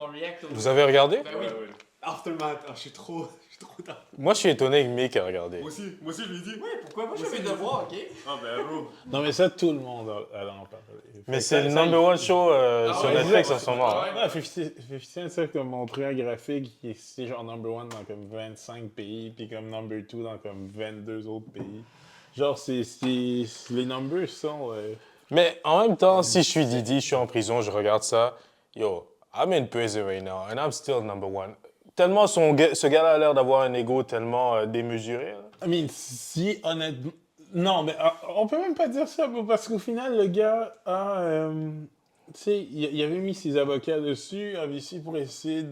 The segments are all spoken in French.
On react au... Vous avez regardé? Ben oui. Aftermath, je suis trop dans... Moi, je suis étonné que Mick a regardé. Moi aussi, je lui dis. Oui, pourquoi? Moi, je fais le devoir, OK? Ah ben bro. Non, mais ça, tout le monde allait en parler. Mais Fait c'est que le ça, number one show Ah sur ouais, Netflix ouais, en ce moment. ouais. hein. Ouais, 50 Cent, ça, comme montré un graphique qui est genre number one dans comme 25 pays, puis comme number two dans comme 22 autres pays. Genre, les numbers sont... Mais en même temps, si je suis Didi, je suis en prison, je regarde ça. Yo, I'm in prison right now and I'm still number one. Tellement ce gars-là a l'air d'avoir un ego tellement démesuré. Là. I mean, si honnêtement... Non, mais on peut même pas dire ça, bro, parce qu'au final, le gars a... tu sais, il avait mis ses avocats dessus, ici pour essayer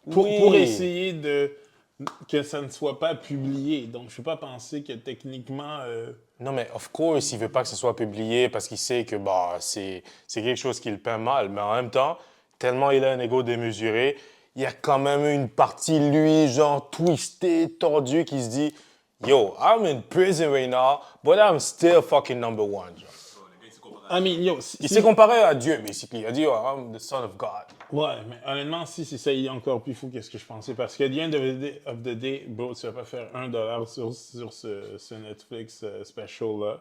Oui. pour essayer que ça ne soit pas publié. Donc, je ne peux pas penser que techniquement... Non, mais of course, il veut pas que ce soit publié parce qu'il sait que bah, c'est quelque chose qui le peint mal. Mais en même temps, tellement il a un ego démesuré, il y a quand même une partie, lui, genre twistée, tordue, qui se dit Yo, I'm in prison right now, but I'm still fucking number one. Genre. I mean, yo, Il s'est comparé à Dieu, basically. Il a dit, oh, I'm the son of God. Ouais, mais honnêtement, si c'est ça, il est encore plus fou que ce que je pensais. Parce que, at the end of the day, bro, tu vas pas faire $1 sur ce Netflix special-là,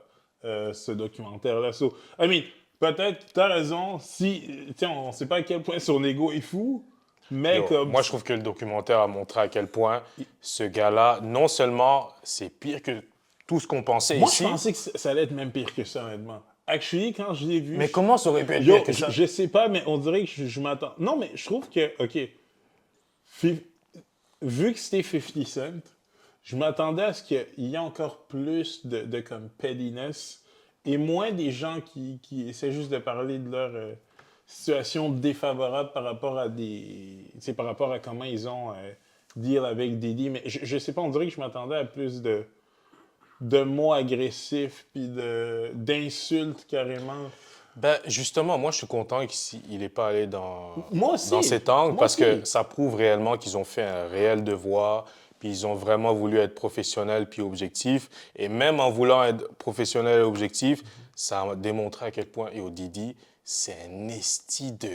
ce documentaire-là. So, I mean, peut-être, t'as raison, si, tiens, on sait pas à quel point son ego est fou, mais Yo, comme... moi, je trouve que le documentaire a montré à quel point ce gars-là, non seulement c'est pire que tout ce qu'on pensait Moi, ici, je pensais que ça allait être même pire que ça, honnêtement. Actually, quand je l'ai vu... mais comment ça aurait pu être Yo, pire que ça? je sais pas, mais on dirait que je m'attends... Non, mais je trouve que, OK, vu que c'était 50 Cent, je m'attendais à ce qu'il y ait encore plus de comme pettiness et moins des gens qui essaient juste de parler de leur situation défavorable par rapport à par rapport à comment ils ont deal avec Diddy. Mais je sais pas, on dirait que je m'attendais à plus de mots agressifs puis d'insultes carrément. Ben, justement, moi, je suis content qu'il n'ait pas allé dans Moi aussi. dans cet angle Moi parce que aussi. ça prouve réellement qu'ils ont fait un réel devoir, puis ils ont vraiment voulu être professionnels puis objectifs. Et même en voulant être professionnel et objectif, ça a démontré à quel point, et au Didi, c'est un esti de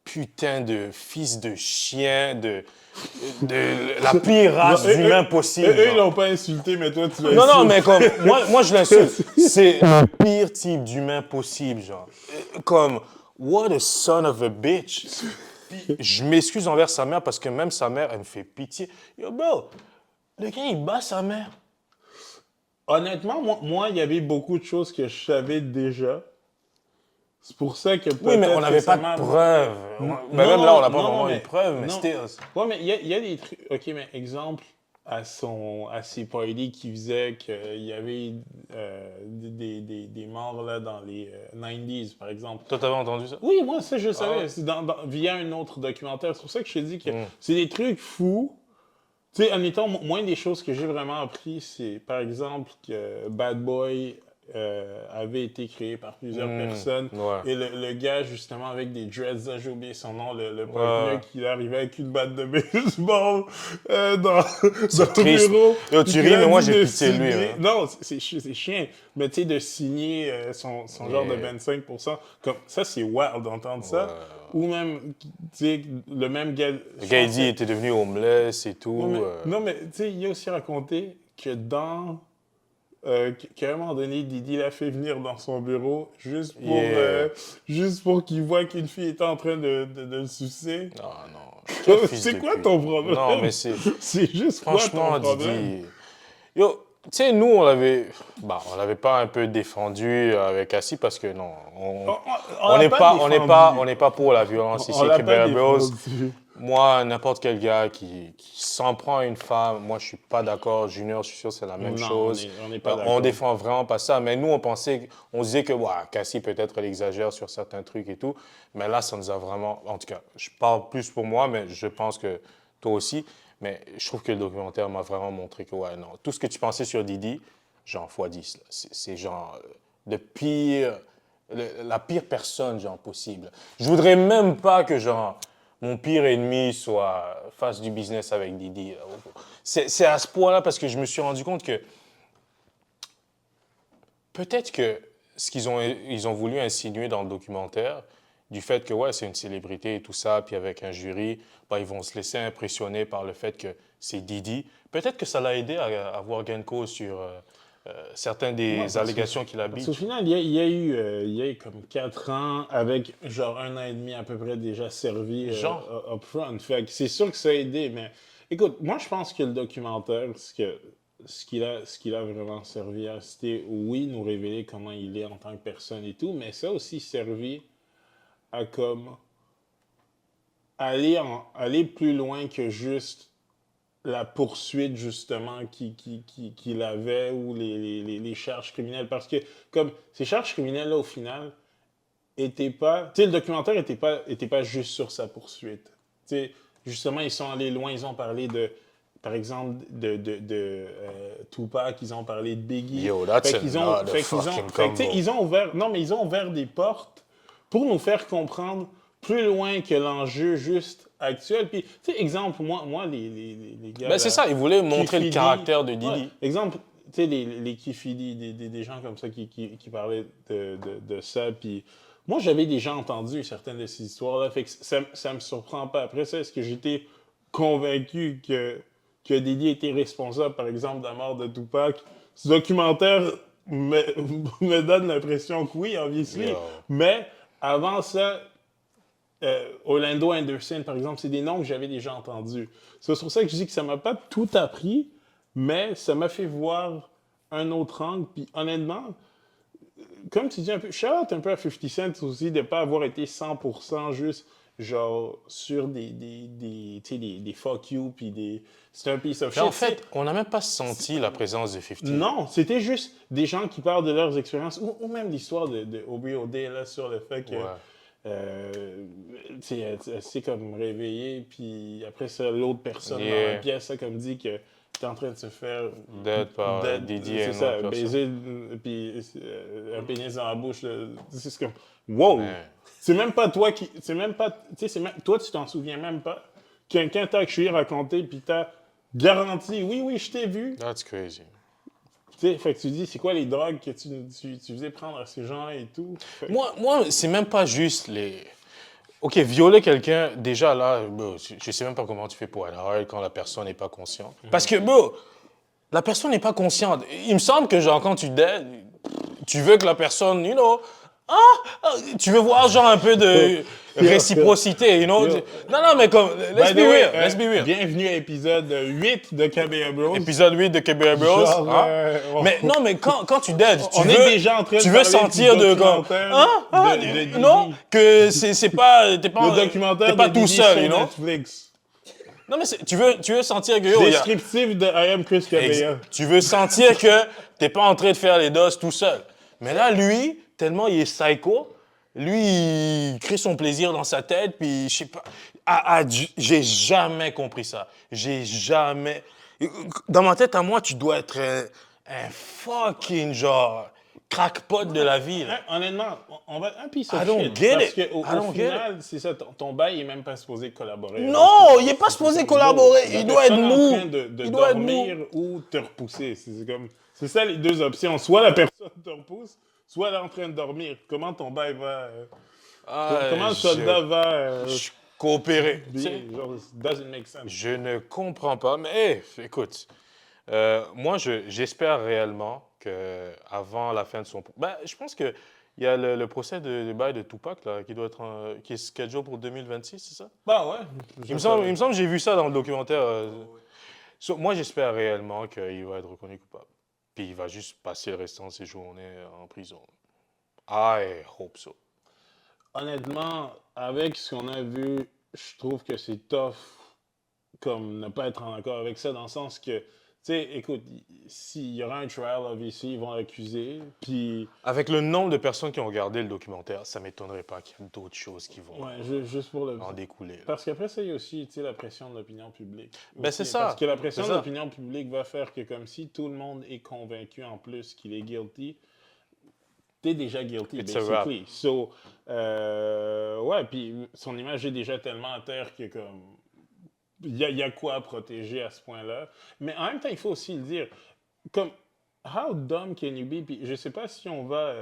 putain de fils de chien, de la pire race Non, d'humain possible. Eux, ils genre. l'ont pas insulté, mais toi, tu l'as Non, non, insulté. mais comme, moi je l'insulte. C'est le pire type d'humain possible, genre. Comme, what a son of a bitch. Puis, je m'excuse envers sa mère parce que même sa mère, elle me fait pitié. Yo, bro, le gars, il bat sa mère. Honnêtement, moi, il y avait beaucoup de choses que je savais déjà. C'est pour ça que Oui, mais peut-être on n'avait pas de récemment- preuves. Non, Ben, même là, on n'a pas non, vraiment mais- une preuve, mais non. still. Ouais, mais il y a des trucs... OK, mais exemple, à ses parties qui faisaient qu'il y avait des morts là, dans les 90s, par exemple. Toi, t'avais entendu ça? Oui, moi, ça, je le savais. ouais. C'est via un autre documentaire. C'est pour ça que je te dis que Mm. c'est des trucs fous. Tu sais, en étant moins des choses que j'ai vraiment appris, c'est par exemple que Bad Boy avait été créé par plusieurs personnes. ouais. Et le gars, justement, avec des dreads, là, j'ai oublié son nom, le partner Ouais. qui arrivait avec une batte de baseball dans le triste. bureau. Yo, tu Puis ris, il a mais moi, dit j'ai de pitié de lui, signer- hein. Non, c'est chiant. Mais tu sais, de signer son genre de Yeah. 25%, comme ça, c'est wild d'entendre ça. Ou même, tu sais, le même gars... Le gars, il dit, il était devenu homeless et tout. Non, mais tu sais, il a aussi raconté que qu'à un moment donné, Didi l'a fait venir dans son bureau juste pour qu'il voit qu'une fille était en train de le sucer. Non, non. Quel fils C'est de quoi pute. ton problème? Non, mais c'est... C'est juste Franchement, quoi ton problème? Didi... Yo, tu sais, nous, on l'avait pas un peu défendu avec Cassie parce que non, on n'est pas pour la violence ici. On l'a que pas Bear Grylls. défendu. Moi, n'importe quel gars qui s'en prend à une femme, moi, je suis pas d'accord. Junior, je suis sûr que c'est la même Non, chose. on n'est pas On d'accord. défend vraiment pas ça. Mais nous, on se disait que Cassie, peut-être, elle exagère sur certains trucs et tout. Mais là, ça nous a vraiment... En tout cas, je parle plus pour moi, mais je pense que toi aussi. Mais je trouve que le documentaire m'a vraiment montré que, ouais, non, tout ce que tu pensais sur Didi, genre x10. Là. C'est genre de pire... la pire personne, genre, possible. Je voudrais même pas que, genre... Mon pire ennemi fasse du business avec Didi. C'est à ce point-là parce que je me suis rendu compte que peut-être que ce ils ont voulu insinuer dans le documentaire, du fait que ouais, c'est une célébrité et tout ça, puis avec un jury, bah, ils vont se laisser impressionner par le fait que c'est Didi. Peut-être que ça l'a aidé à avoir gain de cause sur certaines Ouais, des parce allégations qu'il a Parce qu'au bitch. final, il y a eu comme 4 ans avec genre 1 an et demi à peu près déjà servi Genre. upfront. Fait que c'est sûr que ça a aidé, mais écoute, moi je pense que le documentaire, ce qu'il a vraiment servi à, c'était oui, nous révéler comment il est en tant que personne et tout, mais ça a aussi servi à comme aller plus loin que juste la poursuite justement qu'il avait ou les charges criminelles. Parce que comme ces charges criminelles-là, au final, étaient pas... Tu sais, le documentaire était pas juste sur sa poursuite. Tu sais, justement, ils sont allés loin, ils ont parlé de... Par exemple, Tupac, ils ont parlé de Biggie. Yo, that's Fait qu'ils ont, another fait qu'ils ont, fucking fait que, tu sais, combo. ils ont ouvert, non, mais ils ont ouvert des portes pour nous faire comprendre plus loin que l'enjeu juste actuel. Puis, tu sais, exemple, moi les gars Ben, c'est là, ça, il voulait montrer le Kifidi, caractère de ouais, Didi. exemple, tu sais, les Kifidi, des gens comme ça qui parlaient de ça. Puis, moi, j'avais déjà entendu certaines de ces histoires-là. Fait que ça me surprend pas. Après ça, est-ce que j'étais convaincu que Didi était responsable, par exemple, de la mort de Tupac? Ce documentaire me, me donne l'impression que oui, obviously. Yo. Mais avant ça, Orlando Anderson, par exemple, c'est des noms que j'avais déjà entendus. C'est pour ça que je dis que ça m'a pas tout appris, mais ça m'a fait voir un autre angle. Puis honnêtement, comme tu dis un peu, shout out un peu à 50 Cent aussi de ne pas avoir été 100% juste genre sur tu sais, des fuck you, puis c'est un piece of Mais shit. en fait, on n'a même pas senti la présence de 50. Non, c'était juste des gens qui parlent de leurs expériences, ou même l'histoire de Aubrey O'Day là, sur le fait que Ouais. tu sais, elle s'est comme réveillée, puis après ça, l'autre personne dans Yeah. la pièce, ça, comme dit que t'es en train de se faire Dead par dead, Didi et c'est une ça, autre personne. baiser, puis un pénis dans la bouche, là. C'est comme, wow! Ouais. C'est même pas toi qui, c'est même pas, tu sais, toi, tu t'en souviens même pas. Quelqu'un t'a actually raconté, puis t'as garanti, oui, oui, je t'ai vu. That's crazy. Tu sais, fait que tu dis, c'est quoi les drogues que tu faisais prendre à ces gens-là et tout? Fait que- Moi c'est même pas juste les. Ok, violer quelqu'un, déjà là, bro, je sais même pas comment tu fais pour être hard quand la personne n'est pas consciente. Parce que, bro, la personne n'est pas consciente. Il me semble que, genre, quand tu dead, tu veux que la personne, you know, tu veux voir, genre, un peu de réciprocité, you know. Yo. Non, mais comme, let's By be the way, real, let's be real. Bienvenue à l'épisode 8 de KBA Bros. Épisode 8 de KBA Bros. Genre, hein? Mais non, mais quand tu dead, on est déjà en train de tu veux parler sentir du de comme, documentaire de Didi. non, que c'est pas, t'es pas, Le documentaire t'es pas de tout Didi seul, sur you know. Netflix. Non, mais tu veux sentir que yo, Descriptif de I Am Chris KBA. tu veux sentir que t'es pas en train de faire les doses tout seul. Mais là, lui, tellement il est psycho, lui, il crée son plaisir dans sa tête, puis je sais pas. J'ai jamais compris ça. J'ai jamais. Dans ma tête, à moi, tu dois être un fucking genre crackpot de la vie. Là. Honnêtement, on va un piece of I don't shit. get parce it. que au I don't get final, c'est ça, ton bail est même pas supposé collaborer. Non, il est pas supposé collaborer. La Il doit être personne mou. en train de Il doit être dormir ou te repousser. C'est ça les deux options. Soit la personne te repousse, soit elle est en train de dormir. Comment ton bail va... comment le soldat va... Je coopérer. genre, it doesn't make sense. Je ne comprends pas, mais hey, écoute, moi, j'espère réellement qu'avant la fin de son... Ben, je pense qu'il y a le procès de bail de Tupac là, qui doit être qui est schedulé pour 2026, c'est ça? Bah ouais. Il me semble que j'ai vu ça dans le documentaire. Moi, j'espère réellement qu'il va être reconnu coupable. Puis il va juste passer le restant de ses journées en prison. I hope so. Honnêtement, avec ce qu'on a vu, je trouve que c'est tough comme ne pas être en accord avec ça, dans le sens que, tu sais, écoute, s'il y aura un trial, obviously, ils vont l'accuser, puis... Avec le nombre de personnes qui ont regardé le documentaire, ça m'étonnerait pas qu'il y ait d'autres choses qui vont Ouais, juste pour le... en découler. là. Parce qu'après ça, il y a aussi, tu sais, la pression de l'opinion publique. Ben, Aussi. c'est ça. Parce que la pression C'est de ça. l'opinion publique va faire que, comme si tout le monde est convaincu en plus qu'il est guilty, t'es déjà guilty, It's a wrap. basically. So, ouais, puis son image est déjà tellement à terre que, comme, il y a quoi à protéger à ce point-là. Mais en même temps, il faut aussi le dire, comme, how dumb can you be? Puis je sais pas si on va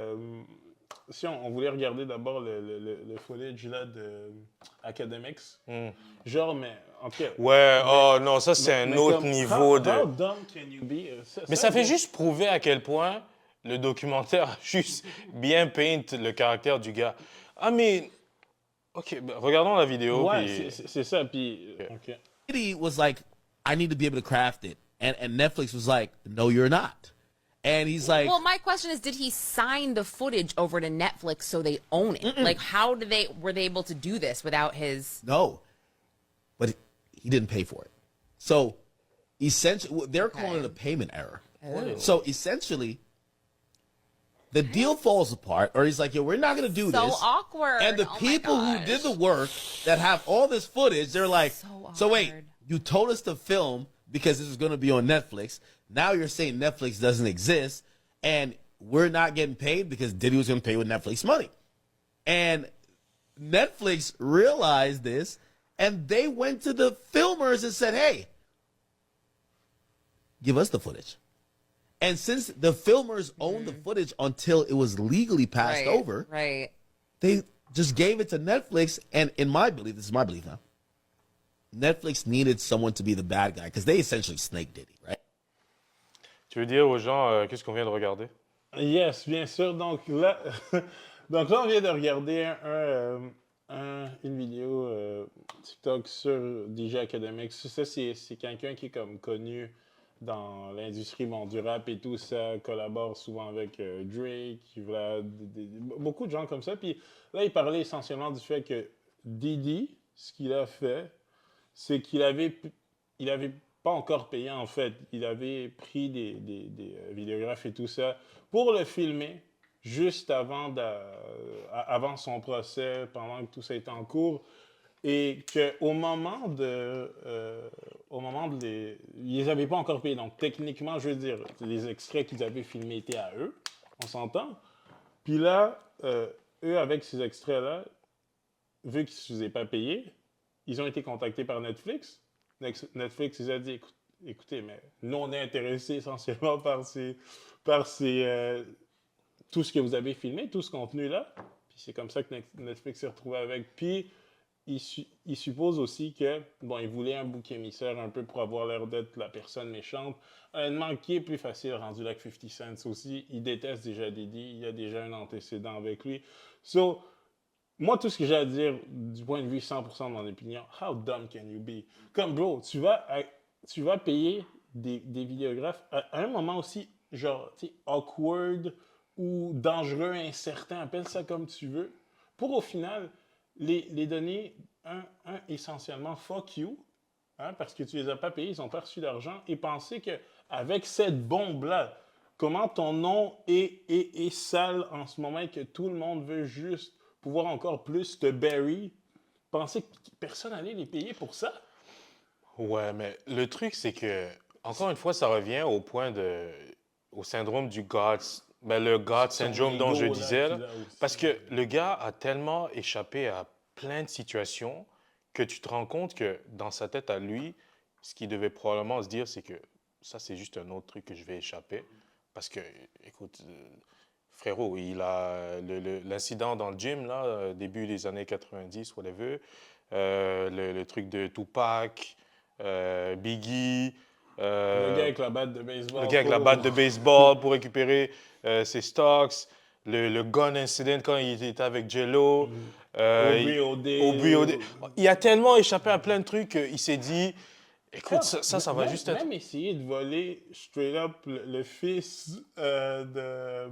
si on voulait regarder d'abord le footage là, de Academics, genre, mais en tout cas. Ouais, oh non, ça c'est un mais autre comme, niveau de. How dumb can you be? Mais ça fait juste prouver à quel point le documentaire a juste bien peint le caractère du gars. Ah, mais. Ok, ben, regardons la vidéo. Ouais, Puis... c'est ça. Puis. OK. He was like, I need to be able to craft it. And Netflix was like, no, you're not. And he's like, Well, my question is, did he sign the footage over to Netflix so they own it? Like, how were they able to do this without his? no. But he didn't pay for it. So essentially, they're calling it a payment error. So essentially, the deal falls apart, or he's like, yo, we're not going to do So this. awkward. And the Oh my people who gosh. did the work that have all this footage, they're like, So wait, awkward. you told us to film because this is going to be on Netflix. Now you're saying Netflix doesn't exist, and we're not getting paid because Diddy was going to pay with Netflix money. And Netflix realized this, and they went to the filmers and said, hey, give us the footage. And since the filmers owned the footage until it was legally passed Right, over, right. they just gave it to Netflix. And in my belief, this is my belief now, Netflix needed someone to be the bad guy because they essentially snake Diddy, right? Tu veux dire aux gens qu'est-ce qu'on vient de regarder? Yes, bien sûr. Donc là, donc là on vient de regarder une vidéo TikTok sur DJ Academics. Ça, c'est quelqu'un qui est comme connu dans l'industrie du rap et tout ça, collabore souvent avec Drake, beaucoup de gens comme ça. Puis là, il parlait essentiellement du fait que Diddy, ce qu'il a fait, c'est qu'il avait pas encore payé en fait. Il avait pris des vidéographes et tout ça pour le filmer juste avant son procès, pendant que tout ça était en cours. Et qu'au moment ils les avaient pas encore payés. Donc techniquement, je veux dire, les extraits qu'ils avaient filmés étaient à eux, on s'entend. Puis là, eux, avec ces extraits-là, vu qu'ils ne se faisaient pas payer, ils ont été contactés par Netflix. Netflix, ils ont dit, écoutez, mais nous, on est intéressés essentiellement par tout ce que vous avez filmé, tout ce contenu-là. Puis c'est comme ça que Netflix s'est retrouvé avec. Puis il suppose aussi que, bon, il voulait un bouc émissaire un peu pour avoir l'air d'être la personne méchante. Honnêtement, qui est plus facile rendu là que 50 Cent aussi. Il déteste déjà Diddy. Il y a déjà un antécédent avec lui. So, moi, tout ce que j'ai à dire, du point de vue 100% de mon opinion, how dumb can you be? Comme, bro, tu vas payer des vidéographes à un moment aussi, genre, tu sais, awkward ou dangereux, incertain, appelle ça comme tu veux, pour au final les donner essentiellement fuck you, hein, parce que tu les as pas payés, ils n'ont pas reçu d'argent, et penser qu'avec cette bombe-là, comment ton nom est sale en ce moment et que tout le monde veut juste pouvoir encore plus te bury, penser que personne n'allait les payer pour ça? Ouais, mais le truc, c'est que, encore une fois, ça revient au syndrome du God, le God syndrome dont je disais. Là, parce que le gars a tellement échappé à plein de situations que tu te rends compte que dans sa tête à lui, ce qu'il devait probablement se dire, c'est que ça, c'est juste un autre truc que je vais échapper. Parce que, écoute, frérot, il a l'incident dans le gym, là, début des années 90, whatever, le truc de Tupac, Biggie. Le gars avec la batte de baseball. Le gars avec la batte de baseball pour récupérer ses stocks. Le gun incident quand il était avec Jello. Au BOD. Il a tellement échappé à plein de trucs qu'il s'est dit, écoute, ça va juste être... Même essayer de voler straight up le fils de...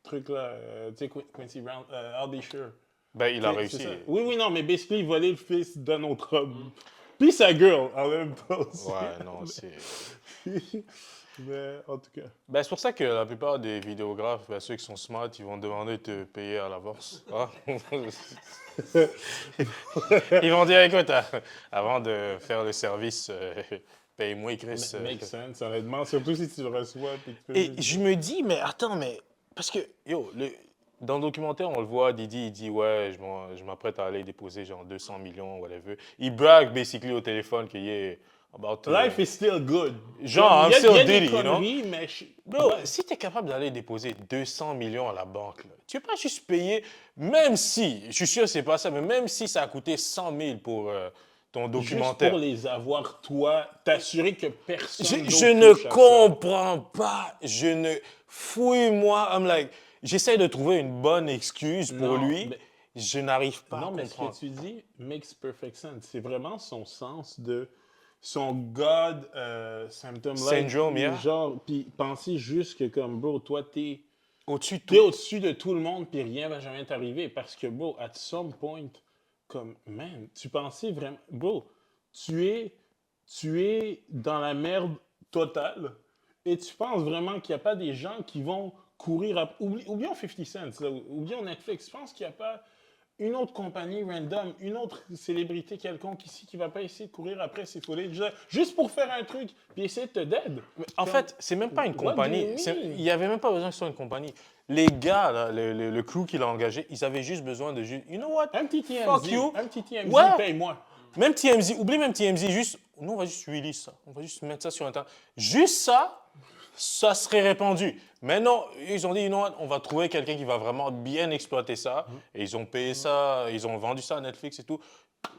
truc là, tu sais, Quincy Brown, Al Sure. Ben, il a réussi. Oui, non, mais basically, il volait le fils d'un autre homme. Puis sa girl, en même temps aussi. Ouais, non, c'est... Mais en tout cas. Ben, c'est pour ça que la plupart des vidéographes, ben, ceux qui sont smart, ils vont demander de te payer à l'avance. Ah. Ils vont dire, écoute, avant de faire le service, paye-moi, Chris. Make sense, honnêtement. Surtout si tu le reçois. Puis tu Et je me dis, mais attends, mais... Parce que, yo, Dans le documentaire, on le voit, Didi, il dit, ouais, je m'apprête à aller déposer genre 200 millions, whatever. Il brague, basically, au téléphone qu'il est about to... Life is still good. Genre, il y a, I'm still il y a des Diddy, you know? conneries, mais Bro, si tu es capable d'aller déposer 200 millions à la banque, là, tu peux pas juste payer, même si, je suis sûr que c'est pas ça, mais même si ça a coûté 100 000 pour ton juste documentaire. pour les avoir, toi, t'assurer que personne Je, d'autre je ne touche à ça. comprends pas. Je ne. Fouille-moi. I'm like. J'essaie de trouver une bonne excuse pour Non, lui. mais- Je n'arrive pas Non, à mais ce comprendre. que tu dis makes perfect sense. C'est vraiment son sens de son God symptom Syndrome, yeah. Genre, puis penser juste que comme, bro, toi, t'es Au-dessus de t'es tout. au-dessus de tout le monde, puis rien va jamais t'arriver. Parce que, bro, at some point, comme, man, tu pensais vraiment, bro, tu es dans la merde totale, et tu penses vraiment qu'il n'y a pas des gens qui vont courir à... Oublions 50 Cent, là, oublions Netflix. Je pense qu'il n'y a pas une autre compagnie random, une autre célébrité quelconque ici qui va pas essayer de courir après ces folies juste pour faire un truc, puis essayer de te dead. En fait, c'est même pas une What do compagnie. you mean? Il n'y avait même pas besoin que ce soit une compagnie. Les gars, là, le crew qu'il a engagé, ils avaient juste besoin de juste. You know what? Un petit TMZ, Fuck you. un petit TMZ, Ouais. paye-moi. Même TMZ, oublie même TMZ, juste. Nous, on va juste release ça. On va juste mettre ça sur Internet. Juste ça, ça serait répandu. Mais non, ils ont dit, you know what, on va trouver quelqu'un qui va vraiment bien exploiter ça. Et ils ont payé ça, ils ont vendu ça à Netflix et tout.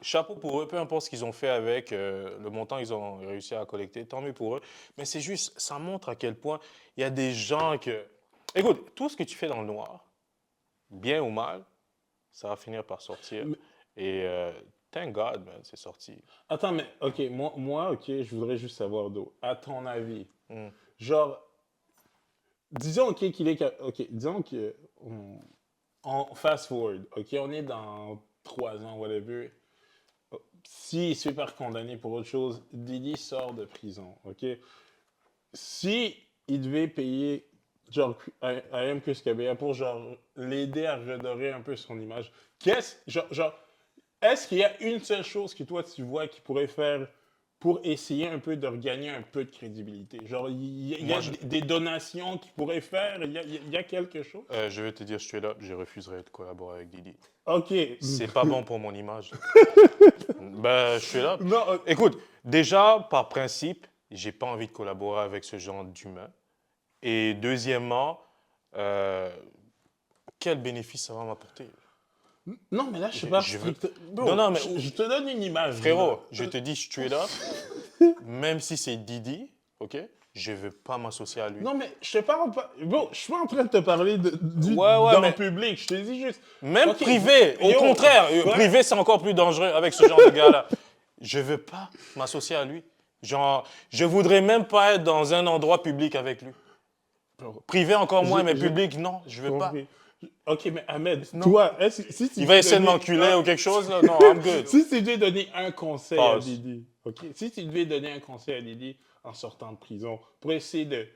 Chapeau pour eux, peu importe ce qu'ils ont fait avec le montant qu'ils ont réussi à collecter, tant mieux pour eux. Mais c'est juste, ça montre à quel point il y a des gens que... Écoute, tout ce que tu fais dans le noir, bien ou mal, ça va finir par sortir. Et thank God, man, c'est sorti. Attends, mais OK, moi, OK, je voudrais juste savoir, d'où. À ton avis, Mm. genre, disons, OK, qu'il est... OK, disons que... On fast forward, OK, on est dans 3 ans, whatever. S'il se fait pas condamner pour autre chose, Diddy sort de prison, OK? Si il devait payer, genre, I Am Chris Cabella pour, genre, l'aider à redorer un peu son image, est-ce qu'il y a une seule chose que toi, tu vois qui pourrait faire pour essayer un peu de regagner un peu de crédibilité? Genre, il y a des donations qu'il pourrait faire, il y a quelque chose? Je vais te dire straight up, je refuserais de collaborer avec Didi. OK. C'est pas bon pour mon image. Ben, je suis là. Non, Écoute, déjà, par principe, j'ai pas envie de collaborer avec ce genre d'humain. Et deuxièmement, quel bénéfice ça va m'apporter? non, mais là, je sais pas. je veux- Bro, Non, mais- je te donne une image. Frérot, je te dis straight up, même si c'est Didi, ok, je veux pas m'associer à lui. Non, mais je te parle pas. Bon, je suis pas en train de te parler Ouais, dans mais- le public. Je te dis juste. Même Ok, privé, au yo, contraire, ouais. privé c'est encore plus dangereux avec ce genre de gars-là. Je veux pas m'associer à lui. Genre, je voudrais même pas être dans un endroit public avec lui. Privé encore moins, mais j'ai- public non, je veux pas. compris. Ok, mais Ahmed, toi, si tu Il va essayer de devais- m'enculer ou quelque chose là. Non, I'm good. Si tu devais donner un conseil à Pause. Didi, ok? Si tu devais donner un conseil à Didi en sortant de prison pour essayer de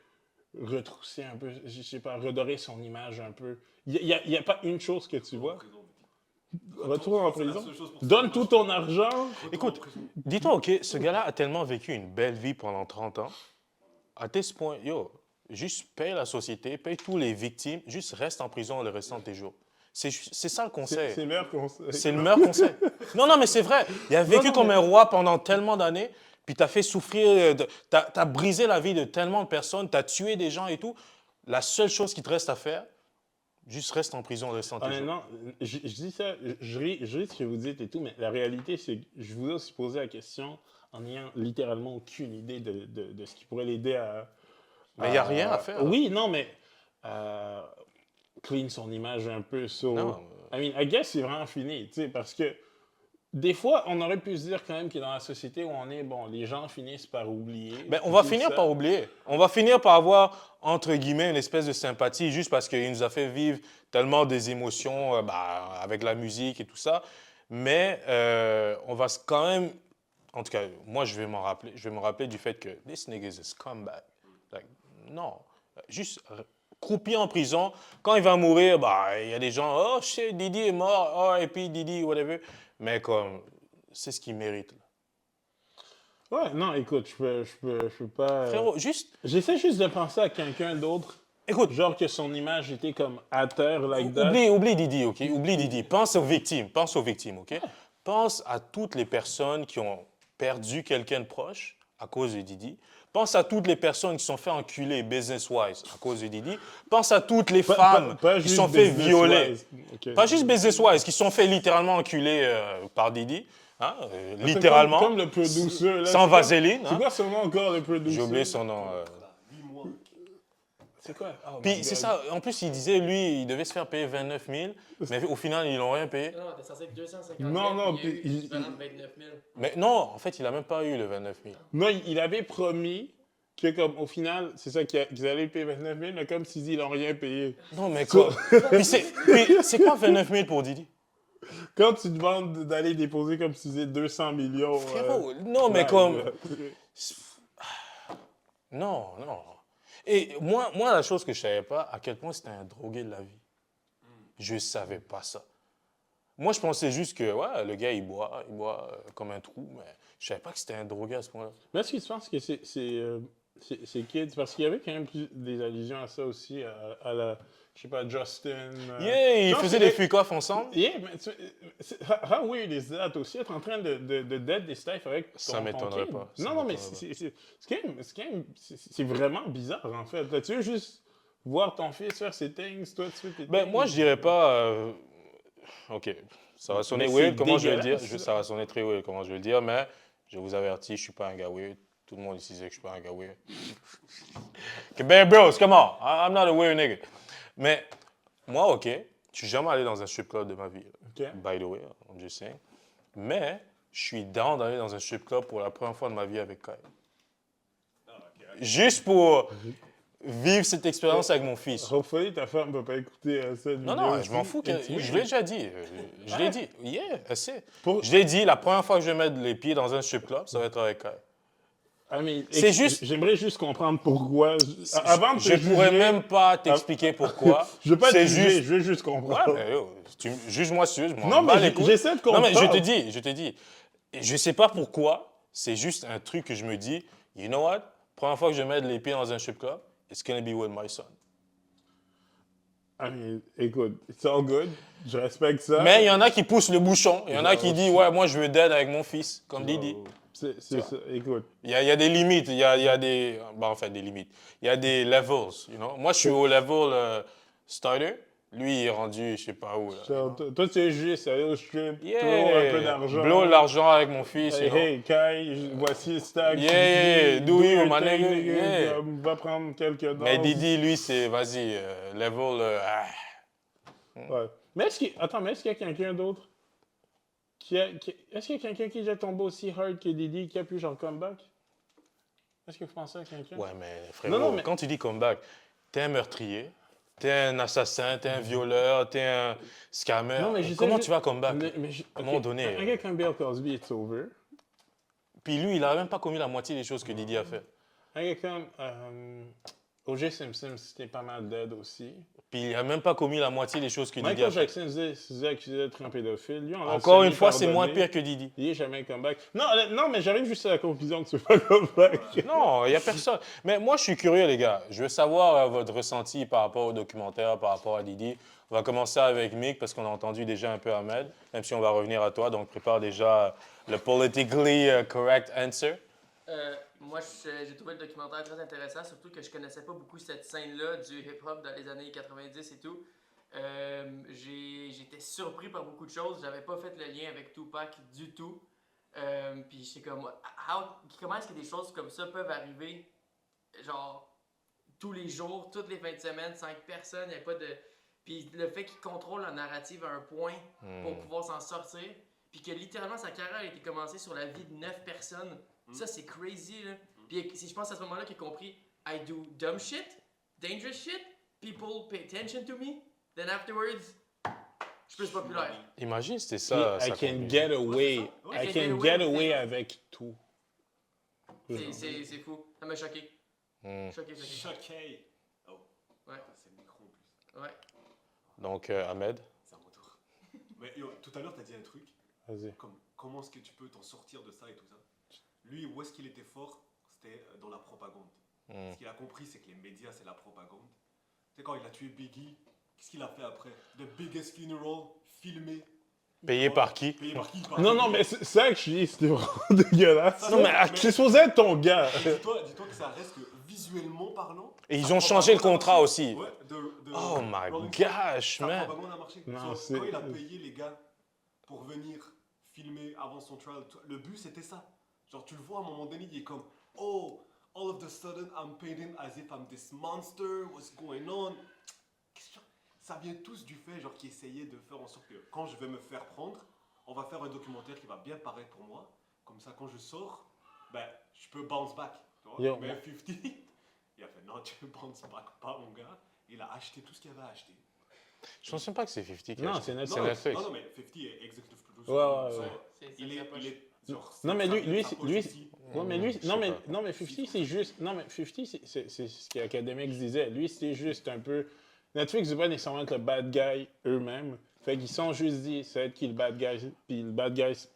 retrousser un peu, je sais pas, redorer son image un peu, il y a pas une chose que tu vois? Retour en prison? Donne tout ton argent? Écoute, dis-toi, ok, ce gars-là a tellement vécu une belle vie pendant 30 ans. À this point, yo, juste paye la société, paye tous les victimes, juste reste en prison le restant de tes jours. C'est ça le conseil. C'est le meilleur conseil. C'est le meilleur conseil. Non, mais c'est vrai. Il a vécu non, comme mais- un roi pendant tellement d'années, puis t'as fait souffrir, t'as brisé la vie de tellement de personnes, t'as tué des gens et tout. La seule chose qui te reste à faire, juste reste en prison le restant de tes jours. Honnêtement, je dis ça, je ris de ce que vous dites et tout, mais la réalité, c'est que je vous ai aussi posé la question en n'ayant littéralement aucune idée de ce qui pourrait l'aider à... Mais il n'y a rien à faire. Oui, non, mais clean son image un peu. So, Non. I mean, I guess c'est vraiment fini, tu sais, parce que des fois, on aurait pu se dire quand même que dans la société où on est, bon, les gens finissent par oublier. Ben, on va tout finir ça. par oublier. On va finir par avoir, entre guillemets, une espèce de sympathie juste parce qu'il nous a fait vivre tellement des émotions avec la musique et tout ça. Mais on va quand même... En tout cas, moi, je vais me rappeler du fait que this nigga is a scumbag. Like, non. Juste croupi en prison. Quand il va mourir, il y a des gens, oh shit, Didi est mort, oh, et puis Didi, whatever. Mais comme, c'est ce qu'il mérite. Là. Ouais, non, écoute, je peux pas... Frérot, juste... J'essaie juste de penser à quelqu'un d'autre Écoute, Genre que son image était comme à terre, like that. oublie Didi, OK? Oublie Didi. Pense aux victimes, OK? Pense à toutes les personnes qui ont perdu quelqu'un de proche à cause de Didi. Pense à toutes les personnes qui se sont fait enculer business-wise à cause de Didi. Pense à toutes les femmes Pas qui juste se sont fait business violer. wise. Ok. Pas juste business-wise, qui se sont fait littéralement enculer par Didi. Hein? Littéralement. Comme le producer. Là, Sans c'est quoi- vaseline. C'est Hein? quoi son nom encore, le producer? J'ai oublié son nom. 8 mois. C'est quoi? Oh my Puis God. c'est ça. En plus, il disait, lui, il devait se faire payer 29 000. Mais au final, ils l'ont rien payé. Non, t'es censé être 250 Non, 000, non, puis il y a eu puis l'équivalent de 29 000. Mais non, en fait, il n'a même pas eu le 29 000. Non, il avait promis que, comme, au final, c'est ça qu'ils allaient payer 29 000, mais comme s'ils disent, ils n'ont rien payé. Non, mais quoi? Puis c'est quoi 29 000 pour Didi? Quand tu demandes d'aller déposer comme si c'était 200 millions. Frérot, non, mais ouais, comme... ouais. Non, non. Et moi, la chose que je savais pas, à quel point c'était un drogué de la vie. Je savais pas ça. Moi, je pensais juste que, ouais, le gars, il boit comme un trou, mais je savais pas que c'était un drogué à ce point-là. Mais est-ce que tu penses que c'est Kids? Parce qu'il y avait quand même des allusions à ça aussi, à la, je sais pas, Justin. Yeah, ils non, faisaient c'est des fuck-off ensemble. Yeah, mais how weird is that aussi, être en train de dead des staffs avec ton Ça m'étonnerait kid? pas, ça Non, mais m'étonnerait c'est vraiment bizarre, en fait. Là, tu veux juste voir ton fils faire ses things, toi, tu fais tes Ben, things. moi, je dirais pas... OK, ça va sonner Mais weird, c'est comment je vais le dire? dégueulasse, Ça va sonner très weird, comment je vais le dire, mais je vous avertis, je suis pas un gars weird. Tout le monde ici sait que je suis pas un gars weird. Okay, ben, bros, come on, I'm not a weird nigga. Mais moi, OK, je suis jamais allé dans un strip club de ma vie. Là. OK. By the way, I'm just saying. Mais je suis down d'aller dans un strip club pour la première fois de ma vie avec Kyle. Juste pour vivre cette expérience avec mon fils. Hopefully, ta femme peut pas écouter cette vidéo. Non, non, je aussi. m'en fous. Je l'ai déjà dit. Je l'ai dit. Yeah, assez. Pour- Je l'ai dit, la première fois que je vais mettre les pieds dans un strip club, ça va être avec Kyle. Ah, mais, C'est juste- J'aimerais juste comprendre pourquoi. Avant de te Je pourrais juger, même pas t'expliquer pourquoi. Je veux pas te C'est juger, juste... je veux juste Ouais, comprendre. mais yo, juge-moi si tu veux, je m'en Non, bats mais les couilles. j'essaie de Non, comprendre. mais je te dis. Je sais pas pourquoi, c'est juste un truc que je me dis, you know what? Première fois que je vais mettre les pieds dans un strip club, it's gonna be with my son. Ah, mais écoute, it's all good. Je respecte ça. Mais il y en a qui poussent le bouchon. Il y en a qui disent, ouais, moi je veux dead avec mon fils, comme Didi. C'est ça, écoute. Il y a des limites, il y a des... Bon, en fait, des limites. Il y a des levels, you know. Moi, je suis au level starter. Lui, il est rendu, je sais pas où, là. Genre, toi, tu es juste sérieux, strip, Yeah! throw un peu d'argent. Blow l'argent avec mon fils, Hey, you know. hey, Kai, voici le stack. Yeah, do you, your my thing, nigga, yeah. Va prendre quelques dollars. Mais Didi, lui, c'est, vas-y, level... Ouais. Mais est-ce qu'il y a quelqu'un d'autre est-ce qu'il y a quelqu'un qui est déjà tombé aussi hard que Didi qui a pu genre comeback? Est-ce que vous pensez à quelqu'un? Ouais, mais frérot, Non, mais- quand tu dis comeback, t'es un meurtrier, t'es un assassin, t'es un violeur, t'es un scammer. Non, mais je sais Comment juste- tu vas comeback? À un moment donné, Un gars comme Bill Cosby, it's over. Puis lui, il a même pas commis la moitié des choses que Didi a fait. Un gars comme O.J. Simpson, c'était pas mal dead aussi. Puis il a même pas commis la moitié des choses que Didi a Michael fait. Jackson se faisait accuser d'être un pédophile. Lui, on l'a Encore une fois, c'est semi-pardonné. moins pire que Didi. Il est jamais un comeback. Non, mais j'arrive juste à la conclusion que tu fais pas comeback. Non, il n'y a personne. Mais moi, je suis curieux, les gars. Je veux savoir votre ressenti par rapport au documentaire, par rapport à Didi. On va commencer avec Mick, parce qu'on a entendu déjà un peu Ahmed, même si on va revenir à toi. Donc, prépare déjà le politically correct answer. Moi, j'ai trouvé le documentaire très intéressant, surtout que je connaissais pas beaucoup cette scène-là du hip-hop dans les années 90 et tout. J'étais surpris par beaucoup de choses. J'avais pas fait le lien avec Tupac du tout. Puis j'étais comme, comment est-ce que des choses comme ça peuvent arriver, genre, tous les jours, toutes les fins de semaine, sans que personne n'ait pas de... Puis le fait qu'il contrôle la narrative à un point pour pouvoir s'en sortir, puis que littéralement sa carrière a été commencée sur la vie de 9 personnes. Ça, c'est crazy, là. Puis je pense à ce moment-là qu'il a compris, I do dumb shit, dangerous shit, people pay attention to me, then afterwards, je suis plus populaire. Imagine, c'était ça. I sa can conclusion. get away. Ouais, I c'est can ça. get away avec tout. C'est fou. Ça m'a choqué. Choqué. Choqué. Oh. Ouais. C'est le micro en plus. Ouais. Donc, Ahmed. C'est à mon tour. Mais yo, tout à l'heure, t'as dit un truc. Vas-y. Comme, comment est-ce que tu peux t'en sortir de ça et tout ça? Lui, où est-ce qu'il était fort? C'était dans la propagande. Ce qu'il a compris, c'est que les médias, c'est la propagande. sais, quand il a tué Biggie, qu'est-ce qu'il a fait après? The biggest funeral, filmé. Payé par qui? Payé par qui? Par Non, non, Biggie. mais c'est ça que je dis, c'était vraiment dégueulasse. Non, mais c'est supposé être ton gars. Et dis-toi que ça reste que visuellement parlant. Et ils sa ont changé le propagande a contrat marché. aussi. Ouais, Oh my Rolling Stone, gosh, sa man. propagande a marché. Non, So, c'est- quand il a payé les gars pour venir filmer avant son trial, le but c'était ça. Genre, tu le vois à un moment donné, il est comme, oh, all of a sudden I'm painting as if I'm this monster, what's going on? Ça vient tous du fait, genre, qui essayait de faire en sorte que quand je vais me faire prendre, on va faire un documentaire qui va bien paraître pour moi. Comme ça, quand je sors, ben, je peux bounce back. Tu vois? Yo, Mais moi- 50, il a fait, non, tu ne bounce back pas, mon gars. Il a acheté tout ce qu'il avait à acheter. Je pense même pas que c'est 50 qui a Non, acheté. c'est Netflix. C'est Netflix. Non, mais 50 est executive producer. Ouais, ouais, So, ouais. Il est genre, Non, mais ça lui, vient de lui, sa c'est- poche lui, aussi. ouais, mais lui, Je non, sais mais, pas. non, mais 50, c'est juste, non, mais 50, c'est ce qu'Academics disait. Lui, c'était juste un peu, Netflix veut pas nécessairement être le bad guy eux-mêmes. Fait qu'ils sont juste dit, ça va être qui le bad guy, puis le bad guy, 50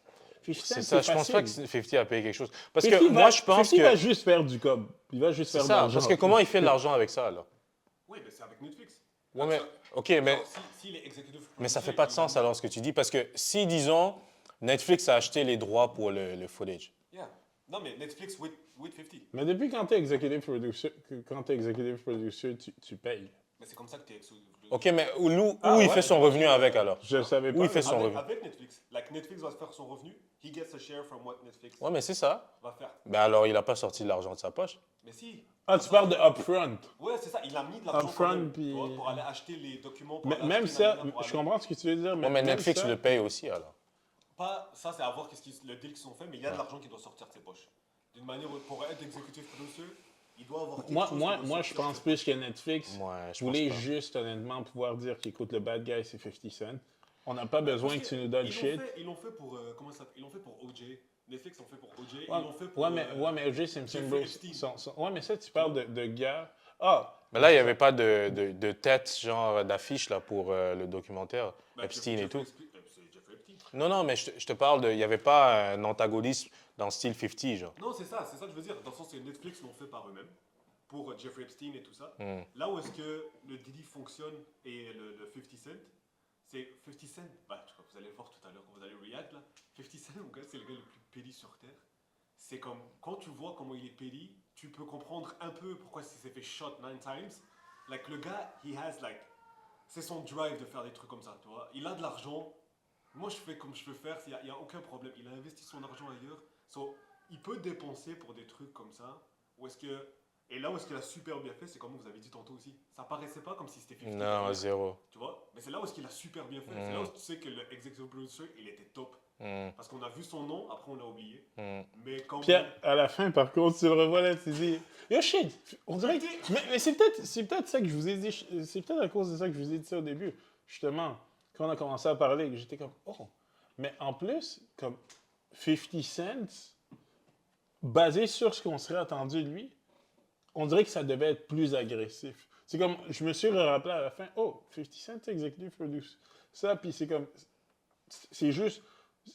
C'est Cent, ça, je pense pas que facile. 50 a payé quelque chose. Parce 50 que moi, va- je pense 50 que. va juste faire du cob. Il va juste C'est faire de ça, l'argent. parce que comment il fait de l'argent avec ça, alors? Oui, mais c'est avec Netflix. Ouais, mais. Ok, mais. Genre, s'il est executive Mais ça producer, fait pas de il- sens alors ce que tu dis, parce que si, disons, Netflix a acheté les droits pour le footage. Yeah. Non, mais Netflix with 50. Mais depuis quand t'es executive producer, tu payes. Mais c'est comme ça que tu es executive producer. Ok, mais où il ouais, fait son revenu avec alors? Je le savais pas. Où il fait son Avec, revenu? avec Netflix. Like, Netflix va faire son revenu. He gets a share from what Netflix Ouais, mais c'est ça. va faire. Ben alors, il a pas sorti de l'argent de sa poche. Mais si. Ah, tu parles de upfront. Ouais, c'est ça. Il a mis de l'argent Upfront, quand même, puis- tu vois, pour aller acheter les documents. Pour Mais aller même acheter ça, nanana, pour je aller- comprends ce que tu veux dire. Ouais, mais même Netflix ça- le paye aussi alors. Pas, ça, c'est à voir le deal qu'ils sont faits, mais il y a de l'argent qui doit sortir de ses poches. D'une manière, pour être executive producer, il doit avoir quelque Moi, chose moi, qui doit moi, je sortir pense de- plus que Netflix Ouais, je voulait pense pas. juste, honnêtement, pouvoir dire qu'écoute, le bad guy, c'est 50 Cent. On n'a pas besoin Parce que tu nous donnes ils l'ont shit. fait- Ils l'ont fait pour, comment ça s'appelle? Ils l'ont fait pour OJ. Netflix l'ont fait pour OJ. Ouais, Ils l'ont fait pour. ouais, mais O.J. Simpson, Jeffrey bro, Epstein. ouais, mais ça, tu parles de gars. Ah, Mais là, il n'y avait pas de tête, genre d'affiche là pour le documentaire, Ben, Epstein et tout. C'est Jeffrey Epstein. Non, mais je te parle de. Il n'y avait pas un antagonisme dans style 50, genre. Non, c'est ça que je veux dire. Dans le sens que Netflix l'ont fait par eux-mêmes, pour Jeffrey Epstein et tout ça. Hmm. Là où est-ce que le Diddy fonctionne et le 50 Cent, c'est 50 Cent, bah, vous allez le voir tout à l'heure quand vous allez react là. 50 Cent, mon gars, c'est le gars le plus pédi sur Terre. C'est comme, quand tu vois comment il est pédi, tu peux comprendre un peu pourquoi il s'est fait shot 9 times. Like, le gars, he has like, c'est son drive de faire des trucs comme ça, tu vois. Il a de l'argent. Moi, je fais comme je peux faire, il n'y a aucun problème. Il a investi son argent ailleurs. So, il peut dépenser pour des trucs comme ça. Ou est-ce que... Et là où est-ce qu'il a super bien fait, c'est comme vous avez dit tantôt aussi. Ça paraissait pas comme si c'était 50. Non, zéro. Tu vois? Mais c'est là où est-ce qu'il a super bien fait. C'est là où tu sais que le executive producer, il était top. Hmm, Parce qu'on a vu son nom, après on l'a oublié. hmm. Mais quand puis à la fin, par contre, tu le revois là, tu dis yo shit, on dirait que. Mais c'est peut-être ça que je vous ai dit, c'est peut-être à cause de ça que je vous ai dit ça au début. Justement, quand on a commencé à parler, j'étais comme oh. Mais en plus, comme 50 Cent, basé sur ce qu'on serait attendu de lui, on dirait que ça devait être plus agressif. C'est comme, je me suis rappelé à la fin, oh, 50 Cent executive produce ça, puis c'est comme, c'est juste,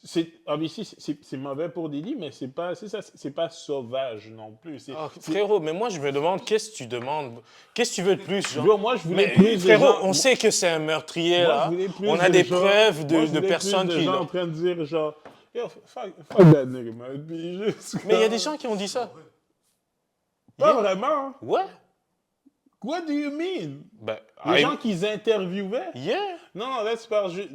c'est mauvais pour Diddy, mais c'est pas sauvage non plus. Ah, frérot, mais moi je me demande, qu'est-ce que tu demandes? Qu'est-ce que tu veux de plus, genre? Bro, moi, je voulais Mais plus de frérot, gens- on sait que c'est un meurtrier moi, là. je voulais plus On a de des gens- preuves moi, de je voulais plus personnes de qui gens en l'ont. train de dire genre, yo, fuck that nigga, man. Puis juste Mais il y a des gens qui ont dit ça. Pas vraiment. Ouais. What do you mean? Ben, Les gens qu'ils interviewaient? Yeah. Non, là, tu parles juste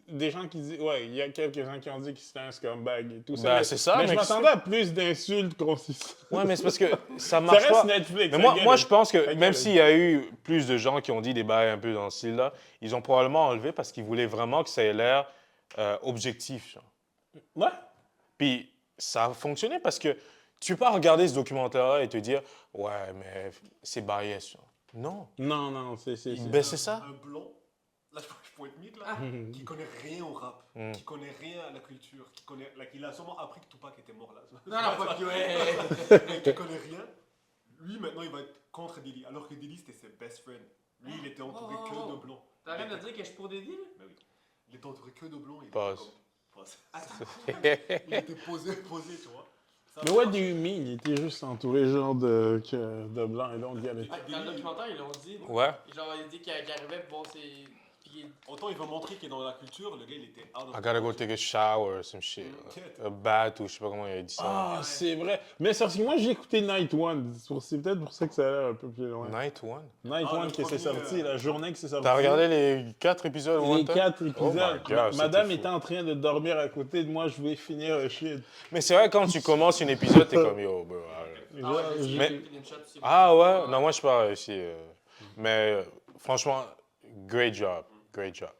des gens qui disent... Ouais, il y a quelques-uns qui ont dit que c'était un scumbag et tout ça. Ben, mais- c'est ça, Mais je mais m'attendais à plus d'insultes consistantes. Ouais, mais c'est parce que ça Ça marche reste pas. Netflix. Mais moi, je pense que même s'il y a eu plus de gens qui ont dit des bails un peu dans ce style-là, ils ont probablement enlevé parce qu'ils voulaient vraiment que ça ait l'air objectif, genre. Ouais. Puis ça a fonctionné parce que tu peux pas regarder ce documentaire-là et te dire « Ouais, mais c'est bias. » Non. Non, c'est... Ben, c'est ça. Un blanc, là je pourrais être mythe Ah. là, qui connaît rien au rap, Mm. qui connaît rien à la culture, qui connaît, like, il a sûrement appris que Tupac était mort là. Non, fuck you, hey. Mais qui connaît rien, lui maintenant il va être contre Diddy, alors que Diddy c'était ses best friends. Lui il était entouré Oh. que de blancs. T'arrêtes de dire que je suis pour des deals? Ben oui. Il était entouré que de blancs. Il était Pause. comme- Pause. Attends. Il était posé, tu vois. Mais what do you mean? Il était juste entouré genre de blanc et donc il y avait... Dans le documentaire, ils l'ont dit. Ouais. Genre, il a dit qu'il arrivait pour ses. Puis Autant il veut montrer qu'il est dans la culture, le gars il était out of I gotta go take a shower, some shit. A bath ou je sais pas comment il a dit ça. Ah, c'est vrai. Mais c'est parce que moi, j'ai écouté Night One. C'est peut-être pour ça que ça a l'air un peu plus loin. Night One. Night Ah, One le que c'est premier, sorti, la journée que c'est sorti. T'as regardé les 4 épisodes les one time? 4 Oh épisodes? my God, Madame c'était était fou. en train de dormir à côté de moi, je voulais finir le shit. Mais c'est vrai, quand tu commences un épisode, t'es comme yo, bro. arrête. Genre, j'ai- Mais- Ah ouais? Non, moi je suis pas réussi. Mais franchement, great job. Great job.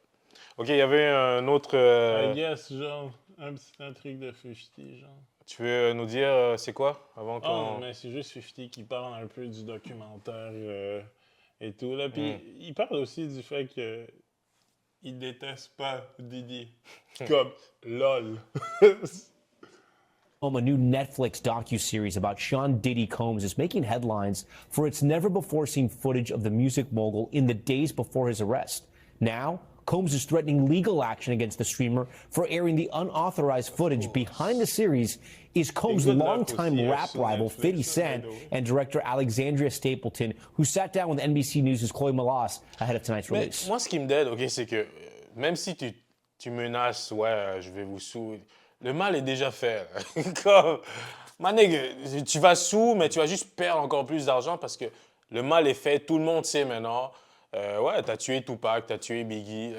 Ok, il y avait un autre. I guess, genre, un truc de 50, genre. Tu veux nous dire c'est quoi avant Oh, qu'on. mais c'est juste 50 qui parle un peu du documentaire et tout. Là. Puis il parle aussi du fait que il déteste pas Didi. Comme LOL. A new Netflix docuseries about Sean Diddy Combs is making headlines for its never-before-seen footage of the music mogul in the days before his arrest. Now, Combs is threatening legal action against the streamer for airing the unauthorized footage. Behind the series is Combs' good luck longtime aussi, rap sur rival, Netflix, 50 by Cent, the way. and director Alexandria Stapleton, who sat down with NBC News' Chloe Malas ahead of tonight's Mais release. moi, ce qui me dead, ok, c'est que même si tu menaces, ouais, je vais vous sous, le mal est déjà fait. là. Comme, ma nigga, tu vas sous, mais tu vas juste perdre encore plus d'argent parce que le mal est fait, tout le monde sait maintenant. Ouais, t'as tué Tupac, t'as tué Biggie.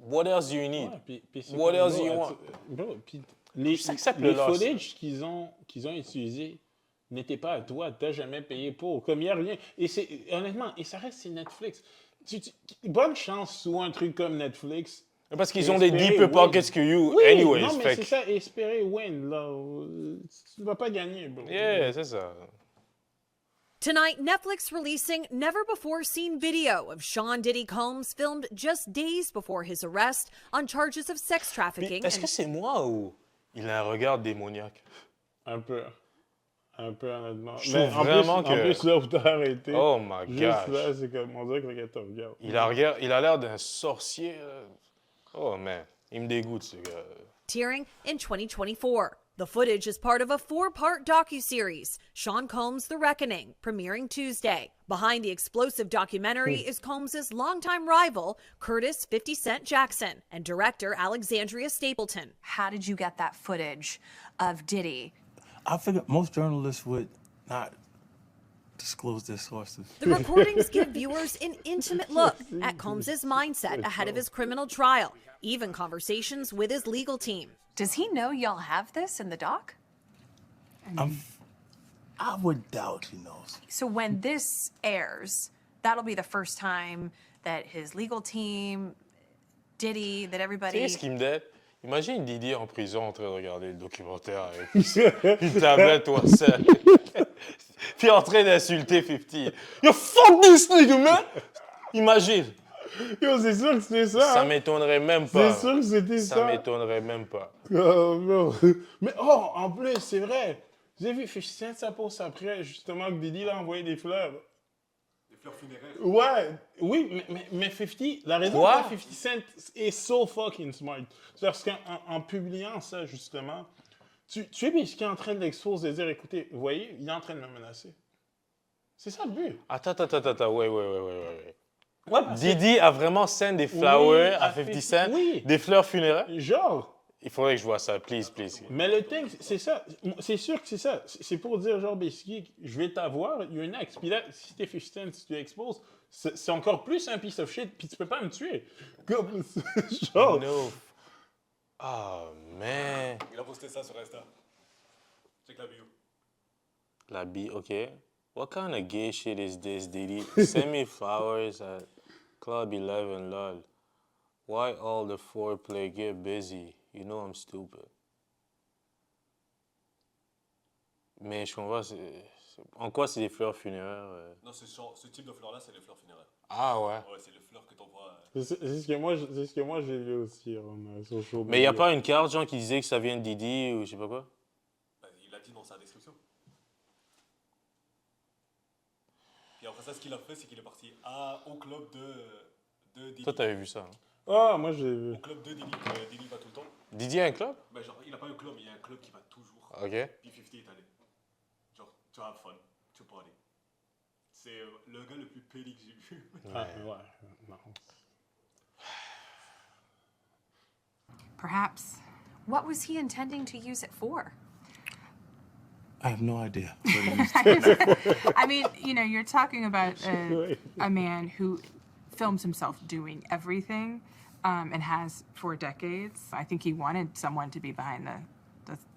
What else do you need? Ouais, puis c'est What comme, else bro, do you want? Bro, puis les J'accepte le loss. footage qu'ils ont utilisés n'étaient pas à toi, t'as jamais payé pour. Comme il n'y a rien. Et c'est, honnêtement, et ça reste, c'est Netflix. Bonne chance sous un truc comme Netflix. Parce qu'ils ont des Espérer deeper win. pockets que you, Oui, anyways. non, mais fait c'est que- ça, espérer win, là. Tu ne vas pas gagner, bro. Yeah, c'est ça. Tonight, Netflix releasing never before seen video of Sean Diddy Combs filmed just days before his arrest on charges of sex Puis, trafficking. est-ce que c'est moi ou il a un regard démoniaque? Un peu. Un peu, honnêtement. Je Mais trouve en vraiment plus, que- En plus, là où t'as arrêté. Oh my Juste gosh. là, c'est comme, on dirait que le gars te regarde. Il a l'air d'un sorcier. Oh man, il me dégoûte ce gars. Tearing in 2024. The footage is part of a 4-part docuseries, Sean Combs' The Reckoning, premiering Tuesday. Behind the explosive documentary is Combs' longtime rival, Curtis 50 Cent Jackson, and director Alexandria Stapleton. How did you get that footage of Diddy? I figured most journalists would not disclose their sources. The recordings give viewers an intimate look at Combs' mindset ahead of his criminal trial, even conversations with his legal team. Does he know y'all have this in the doc? I would doubt he knows. So when this airs, that'll be the first time that his legal team, Diddy, that Tu everybody. sais ce qui me dit? Imagine Didi en prison en train de regarder le documentaire avec une tablette ou un sel. Puis en train d'insulter 50. Yo, fuck this nigga, man! Imagine. Yo, c'est sûr que c'est ça. Ça hein. m'étonnerait même pas. C'est sûr que c'était ça. Ça m'étonnerait même pas. Oh, non. Mais oh, en plus, c'est vrai. Vous avez vu 50 Cent, ça pose après, justement, que Diddy l'a envoyé des fleurs. Des fleurs funéraires. Ouais, oui, mais 50, la raison Quoi? pourquoi 50 Cent est so fucking smart, c'est parce qu'en publiant ça, justement, tu es basically en train de l'exposer, de dire, écoutez, vous voyez, il est en train de me menacer. C'est ça le but. Attends, ouais. Ouais, parce que- Didi a vraiment send des flowers Oui, à à 50 50, Cent, oui. des fleurs funéraires. Genre, Il faudrait que je vois ça, please. mais le thing, c'est ça. C'est sûr que c'est ça. C'est pour dire, genre, basically, je vais t'avoir, you're next. Puis là, si t'es 50 Cent, si tu exposes, c'est encore plus un piece of shit, puis tu peux pas me tuer. Comme, genre, No. Ah, man. Il a posté ça sur Insta. Check la bio. La B, okay. What kind of gay shit is this, Diddy? Send me flowers at Club 11, lol. Why all the foreplay? Get busy. You know I'm stupid. Mais je comprends, en quoi c'est des fleurs funéraires? Non, ce type de fleurs-là, c'est les fleurs funéraires. Ah ouais. Ouais, c'est les fleurs que t'envoies. c'est ce que moi j'ai lu aussi sur Showbiz. Mais il n'y a pas une carte, genre, qui disait que ça vient de Didi ou je sais pas quoi? Bah, il l'a dit dans sa description. Puis après ça, ce qu'il a fait, c'est qu'il est parti au club de Diddy. Toi, t'avais vu ça, hein? Ah, moi j'ai vu. Au club de Diddy, que Diddy va tout le temps. Didi a un club? Bah, genre, il a pas un club, il y a un club qui va toujours. Ok. Puis 50 est allé. genre, to have fun, to party. C'est le gars le plus pédé que j'ai vu. Ouais, non. Perhaps. What was he intending to use it for? I have no idea. I mean, you know, you're talking about a man who films himself doing everything and has for decades. I think he wanted someone to be behind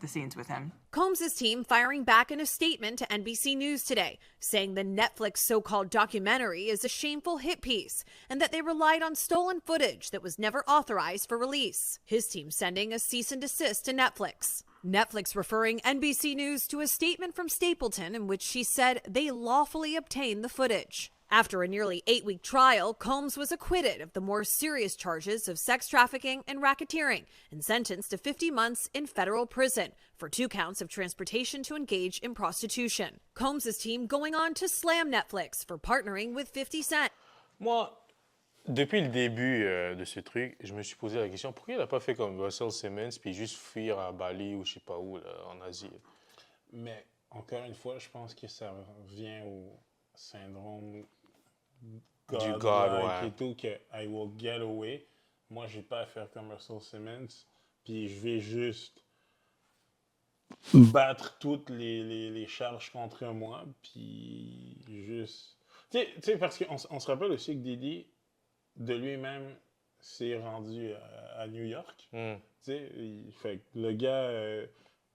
the scenes with him. Combs' team firing back in a statement to NBC News today, saying the Netflix so-called documentary is a shameful hit piece and that they relied on stolen footage that was never authorized for release. His team sending a cease and desist to Netflix. Netflix referring NBC News to a statement from Stapleton in which she said they lawfully obtained the footage. After a nearly 8-week trial, Combs was acquitted of the more serious charges of sex trafficking and racketeering and sentenced to 50 months in federal prison for 2 counts of transportation to engage in prostitution. Combs' team going on to slam Netflix for partnering with 50 Cent. Moi, depuis le début de ce truc, je me suis posé la question, pourquoi il n'a pas fait comme Russell Simmons puis juste fuir à Bali ou je sais pas où, là, en Asie? Mais, encore une fois, je pense que ça revient au syndrome God, ouais. et tout, que I will get away. Moi, j'ai pas à faire comme Russell Simmons, puis je vais juste battre toutes les charges contre moi, puis juste... Tu sais, parce qu'on se rappelle aussi que Diddy, de lui-même, s'est rendu à New York. Tu sais, fait que le gars...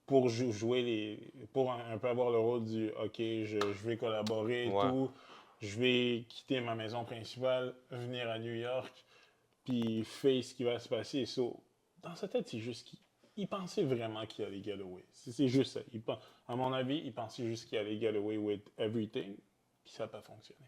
pour jouer pour un peu avoir le rôle du OK, je vais collaborer et tout, je vais quitter ma maison principale, venir à New York, puis faire ce qui va se passer. So, dans sa tête, c'est juste qu'il pensait vraiment qu'il allait get away. C'est juste ça. À mon avis, il pensait juste qu'il allait get away with everything, puis ça n'a pas fonctionné.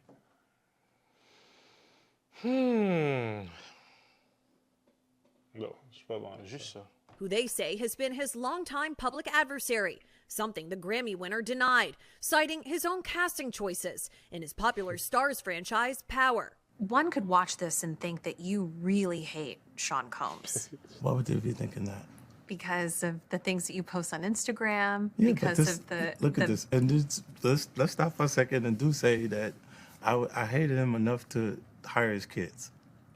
Non, je suis pas bon. Juste ça. Who they say has been his longtime public adversary, something the Grammy winner denied, citing his own casting choices in his popular Stars franchise, Power. One could watch this and think that you really hate Sean Combs. Why would they be thinking that? Because of the things that you post on Instagram, Yeah, because but this, of the... Look at this. And let's stop for a second and do say that I hated him enough to hire his kids.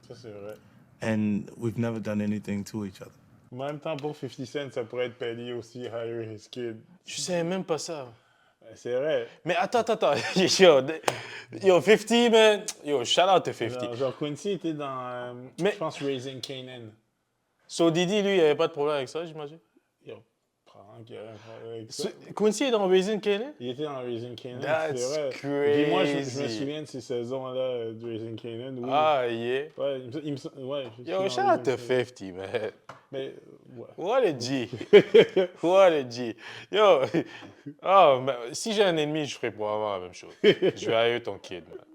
Ça, c'est vrai. And we've never done anything to each other. En même temps, pour 50 Cent, ça pourrait être Penny aussi, hire his kid. Je savais même pas ça. C'est vrai. Mais attends. Yo, 50, man. Yo, shout out to 50. Genre, Quincy était dans, je pense, Raising Kanan. So Diddy, lui, il avait pas de problème avec ça, j'imagine? Yo, probablement qu'il y avait un problème avec ça. Quincy est dans Raising Kanan? Il était dans Raising Kanan, That's c'est vrai. crazy. Puis moi, je me souviens de ces saisons-là de Raising Kanan. Oui. Ah, yeah. Ouais, Yo, shout out to 50, man. Mais, ouais. What a G. What a G. Yo, oh, man. Si j'ai un ennemi, je ferais probablement la même chose. Je vais haïr ton kid, man.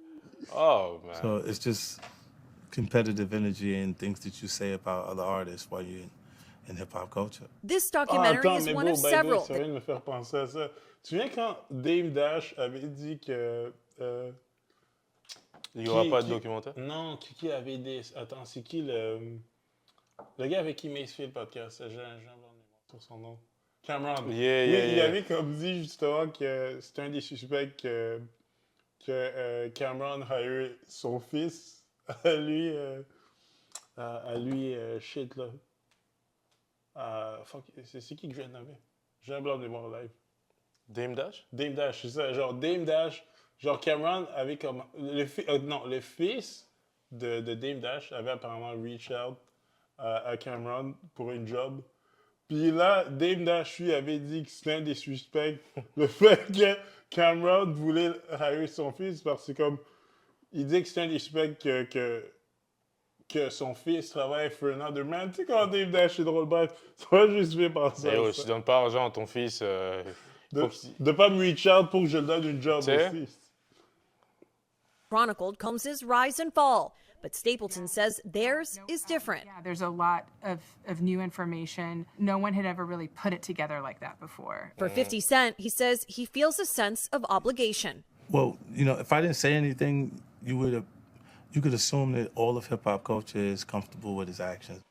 Oh, man. So it's just competitive energy and things that you say about other artists while you're in hip-hop culture. This documentary is one of several. Ça vient de me faire penser à ça. Tu te souviens quand Dame Dash avait dit que... il n'y aura pas de documentaire? Non, qui avait des... Attends, c'est qui le gars avec qui Mace fait le podcast? J'ai un blanc sur son nom. Cameron. Il avait comme dit justement que c'est un des suspects que Cameron a eu son fils à lui, shit là. Fuck, c'est qui que je viens de nommer? J'ai un blanc de mémoire live. Dame Dash? Dame Dash, c'est ça. Genre Dame Dash, genre Cameron avait comme... le fils de Dame Dash avait apparemment reach out à Cameron pour une job. Puis là, Dame Dash, lui, avait dit que c'était un des suspects. Le fait que Cameron voulait hire son fils parce que comme... Il dit que c'était un des suspects que son fils travaille for another man. Tu sais quand Dame Dash est drôle, bref, ça va juste fait penser à ça. Si tu donnes pas argent à ton fils... de pas me reach out pour que je donne une job aussi. Chronicled Combs' rise and fall, but Stapleton says theirs is different. Yeah, there's a lot of new information. No one had ever really put it together like that before. For 50 Cent, he says he feels a sense of obligation. Well, you know, if I didn't say anything, you could assume that all of hip-hop culture is comfortable with his actions.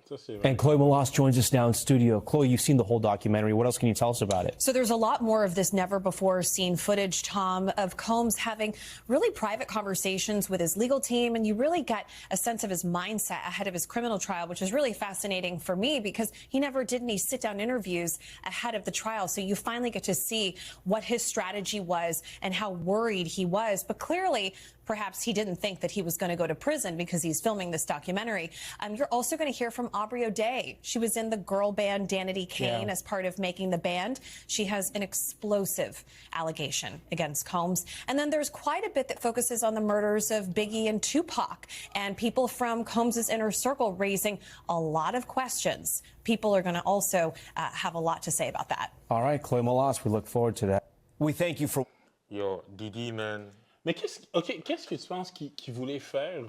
Ça, c'est vrai. And Chloe Molas joins us now in studio. Chloe, you've seen the whole documentary. What else can you tell us about it? So there's a lot more of this never before seen footage, Tom, of Combs having really private conversations with his legal team. And you really get a sense of his mindset ahead of his criminal trial, which is really fascinating for me because he never did any sit down interviews ahead of the trial. So you finally get to see what his strategy was and how worried he was. But clearly, perhaps he didn't think that he was going to go to prison because he's filming this documentary. You're also going to hear from Aubrey O'Day. She was in the girl band Danity Kane as part of making the band. She has an explosive allegation against Combs. And then there's quite a bit that focuses on the murders of Biggie and Tupac, and people from Combs's inner circle raising a lot of questions. People are going to also have a lot to say about that. All right, Chloe Molas, we look forward to that. We thank you for... Yo, Didi, man. Mais qu'est-ce que tu penses qu'il voulait faire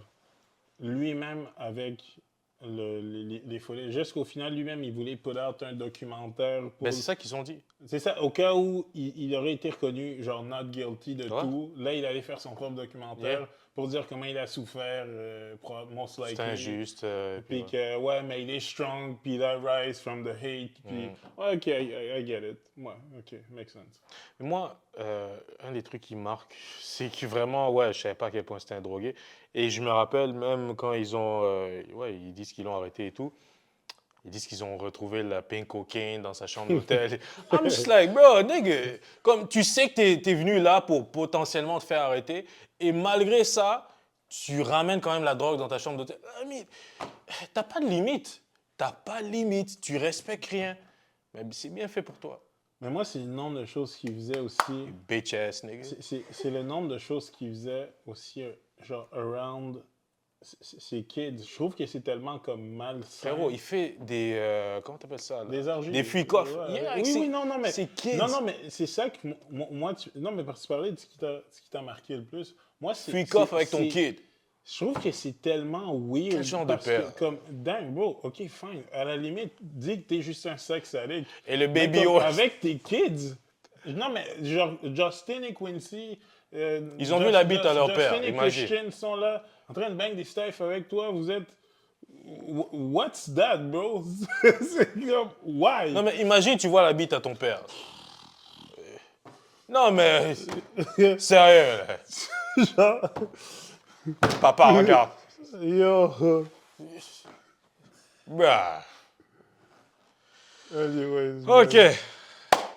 lui-même avec les folies? Juste qu'au final, lui-même, il voulait put out un documentaire. Ben, c'est ça qu'ils ont dit. C'est ça, au cas où il aurait été reconnu, genre, not guilty de tout. Là, il allait faire son propre documentaire pour dire comment il a souffert, most likely. C'est injuste. Puis que, ouais, mais il est strong, puis that rise from the hate. Puis, OK, I get it. Ouais, OK, makes sense. Mais moi, un des trucs qui marque, c'est que vraiment, ouais, je savais pas à quel point c'était un drogué. Et je me rappelle même quand ils ont, ils disent qu'ils l'ont arrêté et tout. Ils disent qu'ils ont retrouvé la pink cocaine dans sa chambre d'hôtel. I'm just like, bro, nigga, comme tu sais que t'es venu là pour potentiellement te faire arrêter, et malgré ça, tu ramènes quand même la drogue dans ta chambre d'hôtel. I mean, t'as pas de limite. T'as pas de limite. Tu respectes rien. Mais c'est bien fait pour toi. Mais moi, c'est le nombre de choses qu'il faisait aussi. Bitch ass, nigga. C'est le nombre de choses qu'il faisait aussi, genre, around ces kids. Je trouve que c'est tellement comme malsain. Frérot, il fait des... comment t'appelles ça, là? Des orgies. Des freak-off. Ouais. Yeah, oui, non, mais... C'est kids. Non, mais c'est ça que moi... Non, mais parce que tu parlais de ce qui t'a marqué le plus. Moi, c'est... Freak-off avec ton kid. Je trouve que c'est tellement weird. Quel genre de père? Comme, damn, bro, OK, fine. À la limite, dis que t'es juste un sexe addict. Et le baby comme, horse. avec tes kids... Non, mais genre, Justin et Quincy... ils ont vu la bite à leur père, Justin et imagine. Christian sont là, en train de bang des staffs avec toi. Vous êtes... What's that, bro? C'est comme... Why? Non, mais imagine, tu vois la bite à ton père. Non, mais... Sérieux, là. Genre... Papa, regarde. Yo. Bah. Anyways, OK.